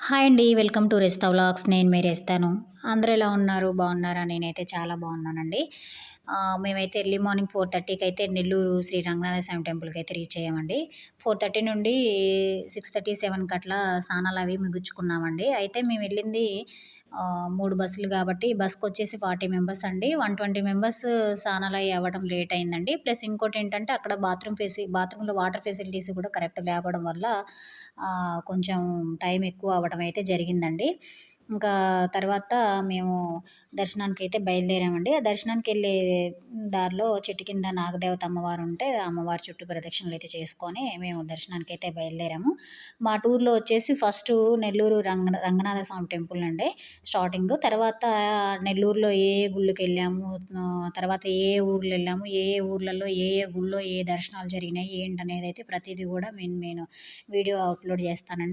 Hi అండి. Welcome to Resta vlogs. నేను మీ రెస్తాను. అందరూ ఎలా ఉన్నారు? బాగున్నారా? నేనైతే చాలా బాగున్నానండి. మేమైతే ఎర్లీ మార్నింగ్ 4:30కి అయితే నెల్లూరు శ్రీ రంగనాథ స్వామి టెంపుల్‌కి అయితే రీచ్ అయ్యామండి. 4:30 నుండి 6:30, 7కి అట్లా స్నానాలవి ముగించుకున్నామండి. అయితే మేము వెళ్ళింది 3 బస్సులు కాబట్టి బస్‌కొచ్చేసి 40 మెంబర్స్ అండి. 120 మెంబర్స్ స్నానాలయి అవ్వడం లేట్ అయిందండి. ప్లస్ ఇంకోటేంటంటే అక్కడ బాత్రూమ్‌లో వాటర్ ఫెసిలిటీస్ కూడా కరెక్ట్ లేకపోవడం వల్ల కొంచెం టైం ఎక్కువ అవ్వడం అయితే జరిగిందండి. ఇంకా తర్వాత మేము దర్శనానికైతే బయలుదేరామండి. ఆ దర్శనానికెళ్ళే దారిలో చెట్టు కింద నాగదేవత అమ్మవారు ఉంటే, ఆ అమ్మవారి చుట్టూ ప్రదక్షిణలైతే చేసుకొని మేము దర్శనానికైతే బయలుదేరాము. మా టూర్‌లో వచ్చేసి ఫస్టు నెల్లూరు రంగనాథ స్వామి టెంపుల్ అండి స్టార్టింగు. తర్వాత నెల్లూరులో ఏ ఏ గుళ్ళకెళ్ళాము, తర్వాత ఏ ఏ ఊర్లెళ్ళాము, ఏ ఏ ఊర్లలో ఏ ఏ గుళ్ళో ఏ దర్శనాలు జరిగినాయి ఏంటనేదైతే ప్రతీది కూడా నేను వీడియో అప్‌లోడ్ చేస్తానండి.